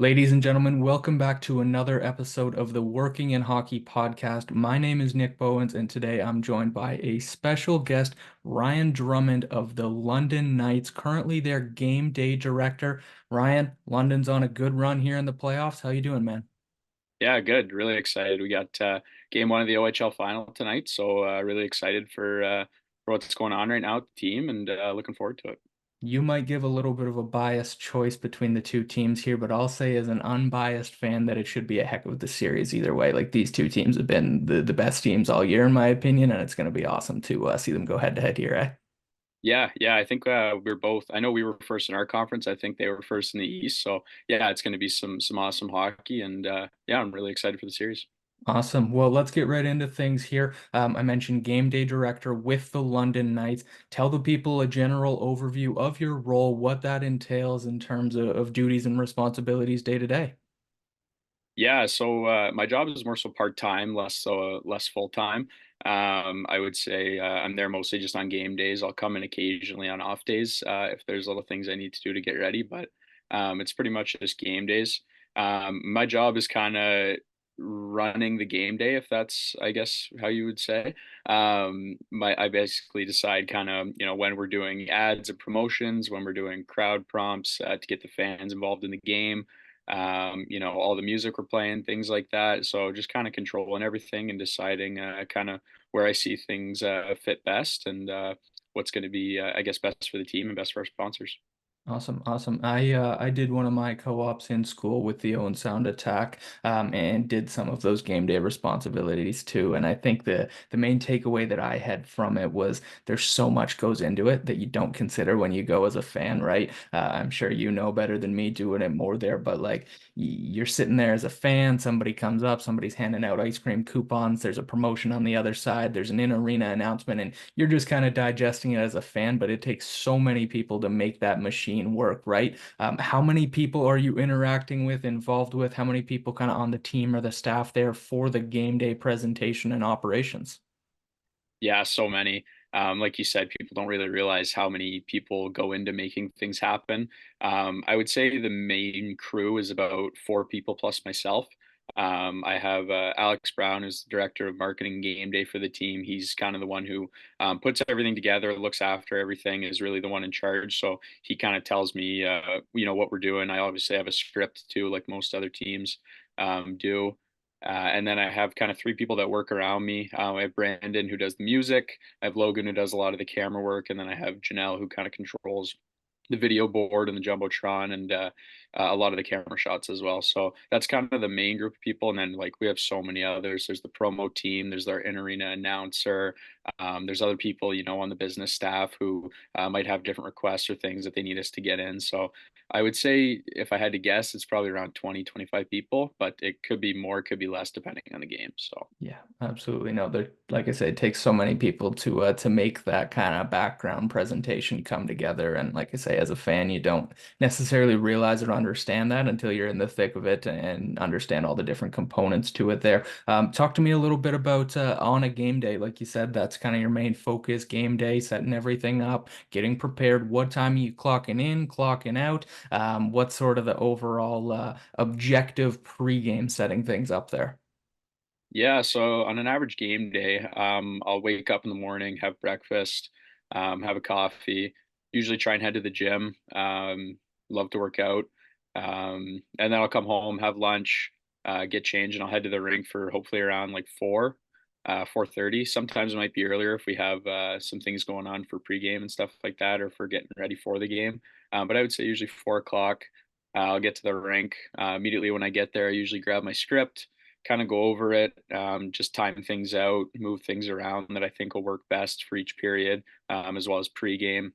Ladies and gentlemen, welcome back to another episode of the Working in Hockey podcast. My name is Nick Bowins, and today I'm joined by a special guest, Ryan Drummond of the London Knights, currently their game day director. Ryan, London's on a good run here in the playoffs. How you doing, man? Yeah, good. Really excited. We got game one of the OHL final tonight, so really excited for what's going on right now with the team, and looking forward to it. You might give a little bit of a biased choice between the two teams here, but I'll say as an unbiased fan that it should be a heck of the series either way. Like these two teams have been the best teams all year, in my opinion, and it's going to be awesome to see them go head to head here, eh? Yeah. I think we're both. I know we were first in our conference. I think they were first in the East. So yeah, it's going to be some awesome hockey, and yeah, I'm really excited for the series. Awesome. Well, let's get right into things here. I mentioned game day director with the London Knights. Tell the people a general overview of your role, what that entails in terms of duties and responsibilities day to day. Yeah, so my job is more so part-time, less full-time. I would say I'm there mostly just on game days. I'll come in occasionally on off days if there's little things I need to do to get ready, but it's pretty much just game days. My job is kind of running the game day, if that's, I guess, how you would say. I basically decide kind of, when we're doing ads and promotions, when we're doing crowd prompts to get the fans involved in the game, all the music we're playing, things like that. So just kind of controlling everything and deciding kind of where I see things fit best and what's going to be, I guess, best for the team and best for our sponsors. Awesome, awesome. I did one of my co-ops in school with the Owen Sound Attack, and did some of those game day responsibilities too. And I think the main takeaway that I had from it was there's so much goes into it that you don't consider when you go as a fan, right? I'm sure you know better than me doing it more there, but like you're sitting there as a fan, somebody comes up, somebody's handing out ice cream coupons, there's a promotion on the other side, there's an in-arena announcement, and you're just kind of digesting it as a fan, but it takes so many people to make that machine work, right? How many people are you interacting with, involved with? How many people kind of on the team or the staff there for the game day presentation and operations? Yeah, so many. Like you said, people don't really realize how many people go into making things happen. I would say the main crew is about four people plus myself. I have Alex Brown, who's the director of marketing game day for the team. He's kind of the one who puts everything together, looks after everything, is really the one in charge. So he kind of tells me, what we're doing. I obviously have a script too, like most other teams do. And then I have kind of three people that work around me. I have Brandon who does the music. I have Logan who does a lot of the camera work, and then I have Janelle who kind of controls the video board and the jumbotron and a lot of the camera shots as well. So that's kind of the main group of people, and then like we have so many others. There's the promo team. There's our in arena announcer. There's other people, on the business staff who might have different requests or things that they need us to get in. So I would say if I had to guess, it's probably around 20, 25 people, but it could be more, it could be less depending on the game. So Yeah, absolutely. No, there, like I said, it takes so many people to make that kind of background presentation come together. And like I say, as a fan, you don't necessarily realize or understand that until you're in the thick of it and understand all the different components to it there. Talk to me a little bit about on a game day. Like you said, that's kind of your main focus, game day, setting everything up, getting prepared. What time are you clocking in, clocking out? What's sort of the overall objective pregame setting things up there? yeah, so on an average game day, I'll wake up in the morning, have breakfast, have a coffee, usually try and head to the gym. Love to work out. And then I'll come home, have lunch, get changed, and I'll head to the rink for hopefully around like 4:30. Sometimes it might be earlier if we have some things going on for pregame and stuff like that, or if we're getting ready for the game. But I would say usually 4 o'clock. I'll get to the rink. Immediately when I get there, I usually grab my script, kind of go over it, just time things out, move things around that I think will work best for each period, as well as pregame.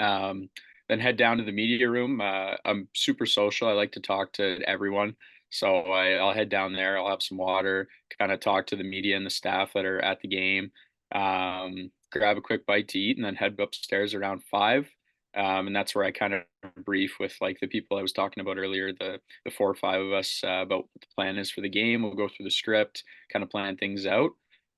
Um, then head down to the media room. I'm super social. I like to talk to everyone. So I'll head down there. I'll have some water, kind of talk to the media and the staff that are at the game, grab a quick bite to eat, and then head upstairs around 5. And that's where I kind of brief with like the people I was talking about earlier, the four or five of us about what the plan is for the game. We'll go through the script, kind of plan things out,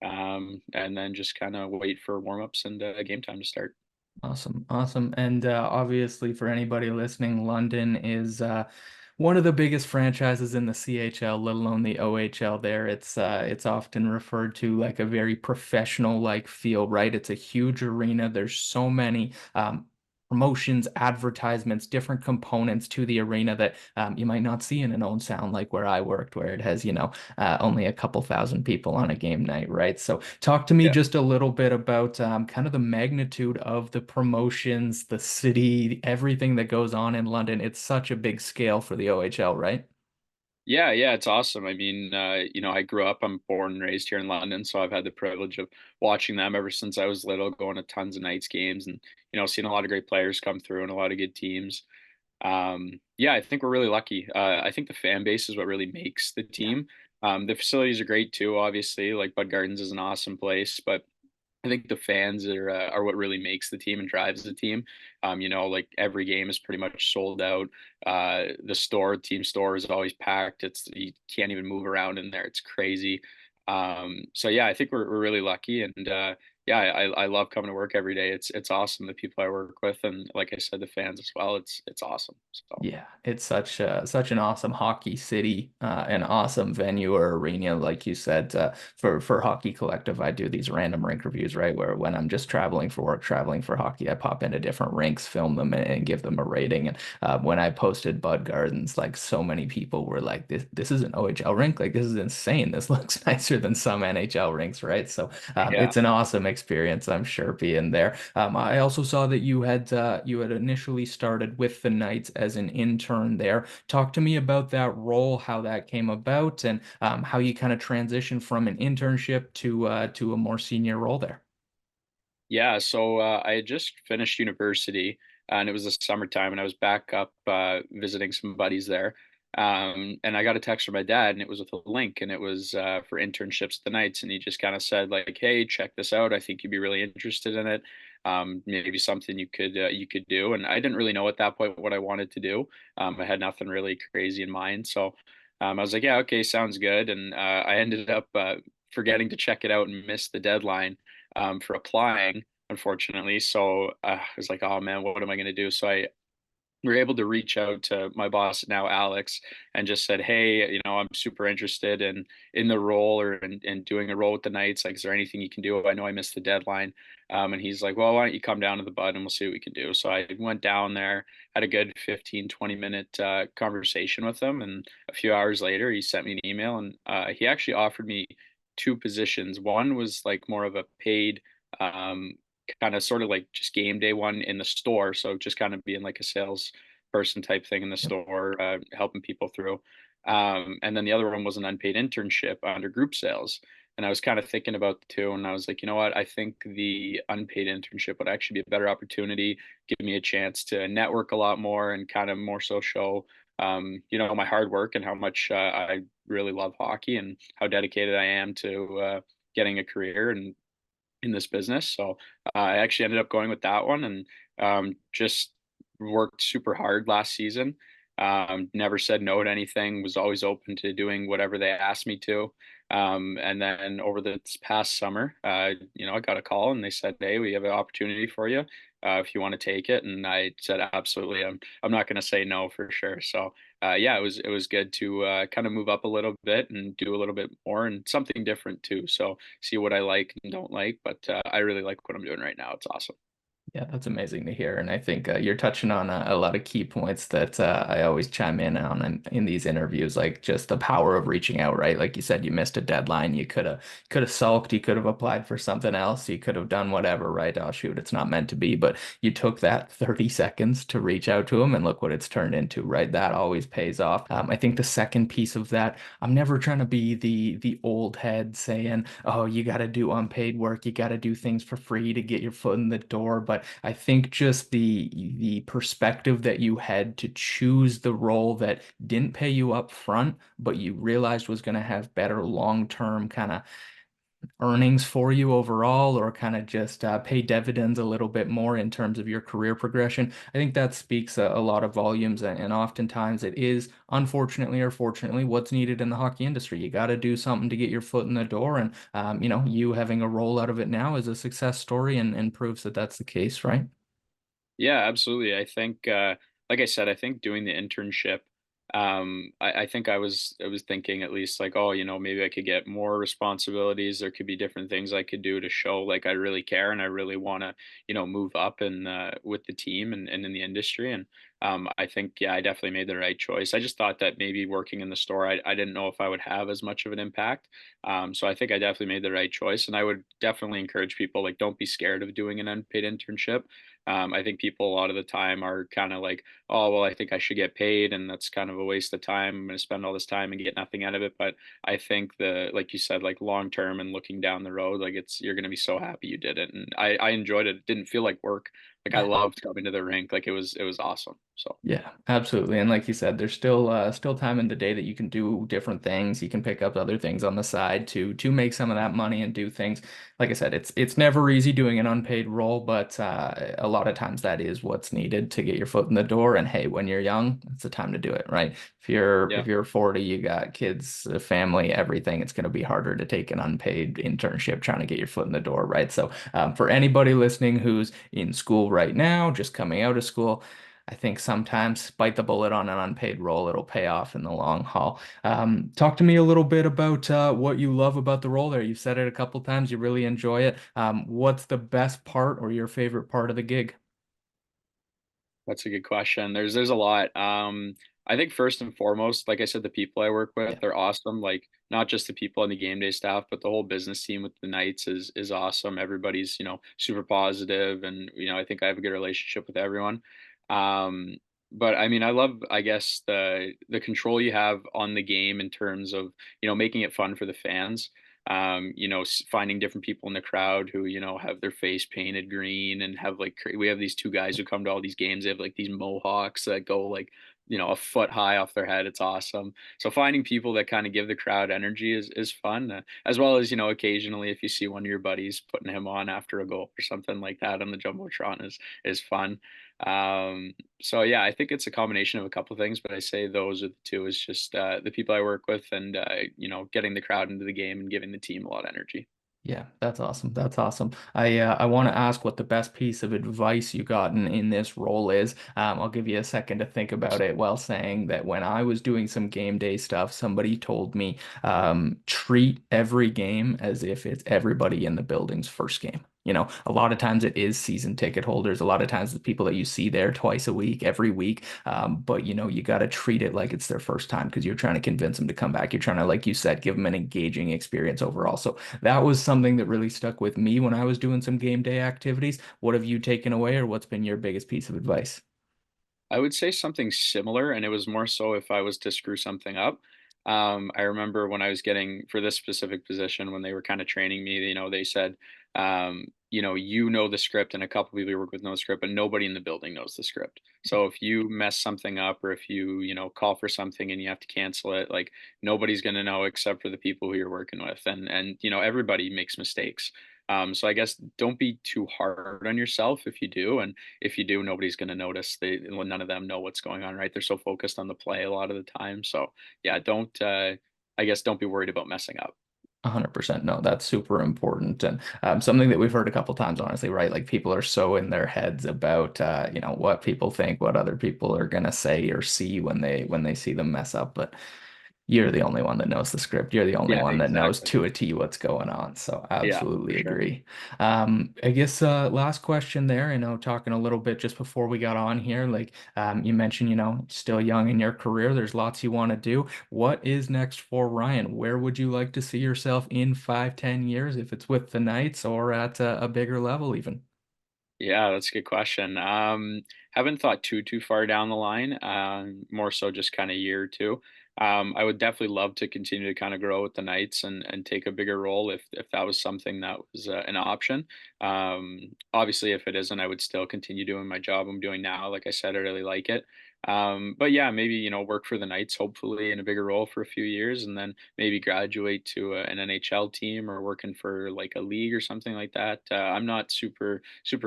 and then just kind of wait for warmups and game time to start. Awesome, awesome. And obviously, for anybody listening, London is one of the biggest franchises in the CHL, let alone the OHL there. It's often referred to like a very professional like feel, right? It's a huge arena. There's so many promotions, advertisements, different components to the arena that you might not see in an own sound like where I worked, where it has, only a couple thousand people on a game night, right? So talk to me Yeah. just a little bit about kind of the magnitude of the promotions, the city, everything that goes on in London. It's such a big scale for the OHL, right? Yeah, yeah, it's awesome. I mean, I grew up, I'm born and raised here in London, so I've had the privilege of watching them ever since I was little, going to tons of nights games and, seeing a lot of great players come through and a lot of good teams. Yeah, I think we're really lucky. I think the fan base is what really makes the Yeah. team. The facilities are great too, obviously. Like Bud Gardens is an awesome place, but I think the fans are what really makes the team and drives the team. Like every game is pretty much sold out. Team store is always packed. It's you can't even move around in there. It's crazy. So yeah, I think we're really lucky, and yeah, I love coming to work every day. It's awesome the people I work with, and like I said, the fans as well. It's awesome. So Yeah, it's such an awesome hockey city, an awesome venue or arena, like you said. For Hockey Collective, I do these random rink reviews, right? Where when I'm just traveling for work, traveling for hockey, I pop into different rinks, film them, and give them a rating. And when I posted Bud Gardens, like so many people were like, "This is an OHL rink. Like this is insane. This looks nicer than some NHL rinks, right?" So yeah. it's an awesome experience, I'm sure, being there. I also saw that you had initially started with the Knights as an intern there. Talk to me about that role, how that came about, and how you kind of transitioned from an internship to a more senior role there. Yeah, so I had just finished university, and it was the summertime, and I was back up visiting some buddies there. And I got a text from my dad, and it was with a link, and it was for internships at the Knights, and he just kind of said like, "Hey, check this out. I think you'd be really interested in it. Maybe something you could do." And I didn't really know at that point what I wanted to do. I had nothing really crazy in mind, so I was like, "Yeah, okay, sounds good." And I ended up forgetting to check it out and missed the deadline for applying, unfortunately. So I was like, oh man, what am I going to do? So I were able to reach out to my boss now, Alex, and just said, hey, I'm super interested in the role or in doing a role with the Knights. Like, is there anything you can do? I know I missed the deadline. And he's like, well, why don't you come down to the Bud and we'll see what we can do. So I went down there, had a good 15, 20 minute conversation with him. And a few hours later, he sent me an email and he actually offered me two positions. One was like more of a paid, um, kind of sort of like just game day one in the store. So just kind of being like a sales person type thing in the Yep. store, helping people through. And then the other one was an unpaid internship under group sales. And I was kind of thinking about the two, and I was like, you know what? I think the unpaid internship would actually be a better opportunity, give me a chance to network a lot more and kind of more so show, my hard work and how much I really love hockey and how dedicated I am to getting a career and in this business. So I actually ended up going with that one and just worked super hard last season. Never said no to anything, was always open to doing whatever they asked me to. And then over this past summer, I got a call and they said, hey, we have an opportunity for you if you want to take it. And I said, absolutely. I'm not going to say no for sure. So yeah, it was good to kind of move up a little bit and do a little bit more and something different too. So see what I like and don't like, but I really like what I'm doing right now. It's awesome. Yeah, that's amazing to hear. And I think you're touching on a lot of key points that I always chime in on in these interviews, like just the power of reaching out, right? Like you said, you missed a deadline. You could have sulked. You could have applied for something else. You could have done whatever, right? Oh, shoot, it's not meant to be. But you took that 30 seconds to reach out to them and look what it's turned into, right? That always pays off. I think the second piece of that, I'm never trying to be the old head saying, oh, you got to do unpaid work. You got to do things for free to get your foot in the door. But I think just the perspective that you had to choose the role that didn't pay you up front, but you realized was going to have better long-term kind of earnings for you overall, or kind of just pay dividends a little bit more in terms of your career progression. I think that speaks a lot of volumes, and oftentimes it is, unfortunately or fortunately, what's needed in the hockey industry. You got to do something to get your foot in the door, and you having a role out of it now is a success story and proves that that's the case, right? Yeah, absolutely. I think, like I said, I think doing the internship I think I was thinking at least like, oh, maybe I could get more responsibilities. There could be different things I could do to show like I really care and I really want to, move up and with the team and in the industry. And I think, yeah, I definitely made the right choice. I just thought that maybe working in the store, I didn't know if I would have as much of an impact. So I think I definitely made the right choice. And I would definitely encourage people like, don't be scared of doing an unpaid internship. I think people a lot of the time are kind of like, oh, well, I think I should get paid, and that's kind of a waste of time. I'm going to spend all this time and get nothing out of it. But I think like you said, like long term and looking down the road, like you're going to be so happy you did it. And I enjoyed it. It didn't feel like work. Like I Yeah. loved coming to the rink. Like it was awesome. So Yeah, absolutely. And like you said, there's still time in the day that you can do different things. You can pick up other things on the side to make some of that money and do things. Like I said, it's never easy doing an unpaid role, but a lot of times that is what's needed to get your foot in the door. And hey, when you're young, it's the time to do it, right? yeah. If you're 40, you got kids, a family, everything, it's going to be harder to take an unpaid internship trying to get your foot in the door, right? So for anybody listening who's in school right now, just coming out of school, I think sometimes bite the bullet on an unpaid role. It'll pay off in the long haul. Talk to me a little bit about what you love about the role there. You've said it a couple times. You really enjoy it. What's the best part or your favorite part of the gig? That's a good question. There's a lot. I think first and foremost, like I said, the people I work with, Yeah. they're awesome. Like not just the people on the game day staff, but the whole business team with the Knights is awesome. Everybody's, super positive and I think I have a good relationship with everyone. Um, but I mean, I love, I guess, the control you have on the game in terms of, making it fun for the fans. Finding different people in the crowd who, have their face painted green and have like we have these two guys who come to all these games. They have like these mohawks that go like, a foot high off their head. It's awesome. So finding people that kind of give the crowd energy is fun, as well as occasionally if you see one of your buddies putting him on after a goal or something like that on the jumbotron is fun. So yeah, I think it's a combination of a couple of things, but I say those are the two. Is just the people I work with, and getting the crowd into the game and giving the team a lot of energy. Yeah, that's awesome. That's awesome. I want to ask what the best piece of advice you gotten in this role is. I'll give you a second to think about it while saying that when I was doing some game day stuff, somebody told me treat every game as if it's everybody in the building's first game. A lot of times it is season ticket holders. A lot of times the people that you see there twice a week, every week. But you got to treat it like it's their first time because you're trying to convince them to come back. You're trying to, like you said, give them an engaging experience overall. So that was something that really stuck with me when I was doing some game day activities. What have you taken away, or what's been your biggest piece of advice? I would say something similar, and it was more so if I was to screw something up. I remember when I was getting for this specific position when they were kind of training me, they said, you know the script, and a couple people you work with know the script, but nobody in the building knows the script. So if you mess something up, or if you call for something and you have to cancel it, like nobody's gonna know except for the people who you're working with, and everybody makes mistakes. So I guess don't be too hard on yourself if you do, and if you do, nobody's going to notice. Well, none of them know what's going on, right? They're so focused on the play a lot of the time. So yeah, don't. I guess don't be worried about messing up. 100%. No, that's super important. And something that we've heard a couple times, honestly, right? Like people are so in their heads about, what people think, what other people are going to say or see when they see them mess up. But you're the only one that knows the script. You're the only Yeah, one that knows exactly. to a T what's going on. So Yeah, for absolutely sure. agree. I guess last question there, talking a little bit just before we got on here, like you mentioned, still young in your career. There's lots you want to do. What is next for Ryan? Where would you like to see yourself in 5, 10 years, if it's with the Knights or at a bigger level even? Yeah, that's a good question. Haven't thought too far down the line. More so just kind of year or two. I would definitely love to continue to kind of grow with the Knights and take a bigger role if that was something that was an option. Obviously, if it isn't, I would still continue doing my job I'm doing now. Like I said, I really like it. But yeah, maybe work for the Knights hopefully in a bigger role for a few years, and then maybe graduate to an NHL team or working for like a league or something like that. I'm not super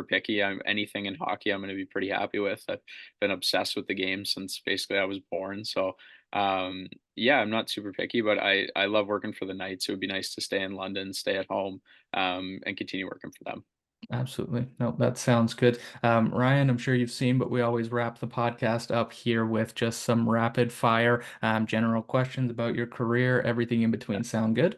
picky. I'm anything in hockey I'm going to be pretty happy with. I've been obsessed with the game since basically I was born. So yeah, I'm not super picky, but I love working for the Knights. It would be nice to stay in London, stay at home, and continue working for them. Absolutely. No, that sounds good. Ryan, I'm sure you've seen, but we always wrap the podcast up here with just some rapid fire, general questions about your career, everything in between. Sound good?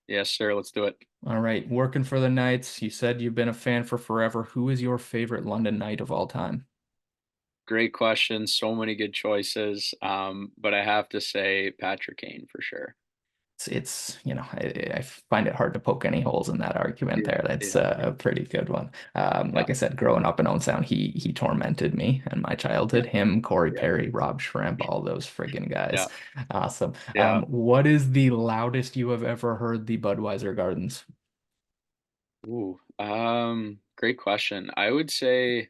Yes, sir. Let's do it. All right. Working for the Knights. You said you've been a fan for forever. Who is your favorite London Knight of all time? Great question. So many good choices. But I have to say Patrick Kane for sure. I find it hard to poke any holes in that argument Yeah, there. That's yeah, a pretty good one. yeah, Like I said, growing up in Owen Sound, he tormented me in my yeah, childhood. Him, Corey yeah, Perry, Rob Shrimp, all those friggin' yeah, guys. Awesome. yeah. What is the loudest you have ever heard the Budweiser Gardens? Ooh, great question. I would say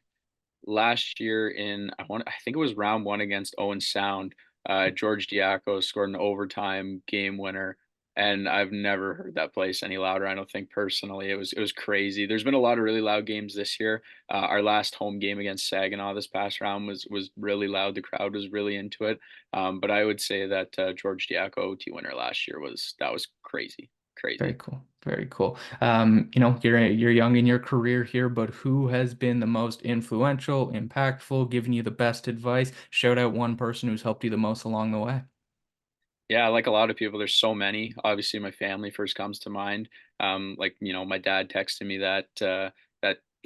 last year I think it was round one against Owen Sound. George Diaco scored an overtime game winner, and I've never heard that place any louder. I don't think personally. It was crazy. There's been a lot of really loud games this year. Our last home game against Saginaw this past round was really loud. The crowd was really into it. But I would say that George Diaco OT winner last year was crazy, Very crazy. cool. Very cool. You're young in your career here, but who has been the most influential, impactful, giving you the best advice? Shout out one person who's helped you the most along the way. Yeah, like a lot of people, there's so many. Obviously, my family first comes to mind. Like, my dad texted me that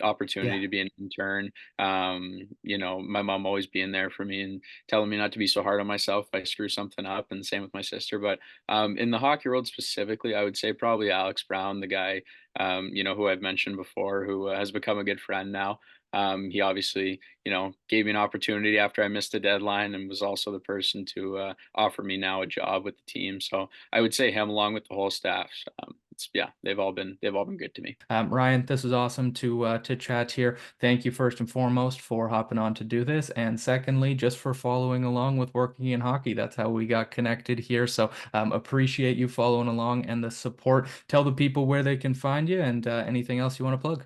opportunity Yeah. to be an intern. My mom always being there for me and telling me not to be so hard on myself if I screw something up, and same with my sister. But in the hockey world specifically, I would say probably Alex Brown, the guy who I've mentioned before, who has become a good friend now. He obviously, gave me an opportunity after I missed the deadline and was also the person to offer me now a job with the team. So I would say him along with the whole staff. Yeah, they've all been good to me. Ryan, this is awesome to chat here. Thank you first and foremost for hopping on to do this, and secondly, just for following along with working in hockey. That's how we got connected here. So appreciate you following along and the support. Tell the people where they can find you and anything else you want to plug.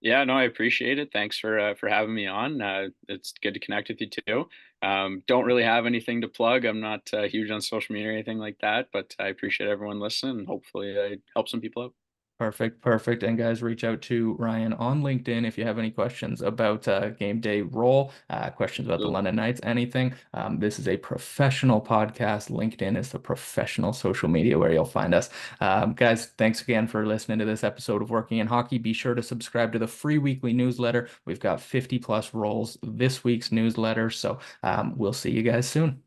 Yeah, no, I appreciate it. Thanks for having me on. It's good to connect with you too. Don't really have anything to plug. I'm not huge on social media or anything like that, but I appreciate everyone listening, and hopefully I help some people out. Perfect, perfect. And guys, reach out to Ryan on LinkedIn if you have any questions about game day role, questions about the Absolutely. London Knights, anything. This is a professional podcast. LinkedIn is the professional social media where you'll find us. Guys, thanks again for listening to this episode of Working in Hockey. Be sure to subscribe to the free weekly newsletter. We've got 50 plus roles this week's newsletter. So we'll see you guys soon.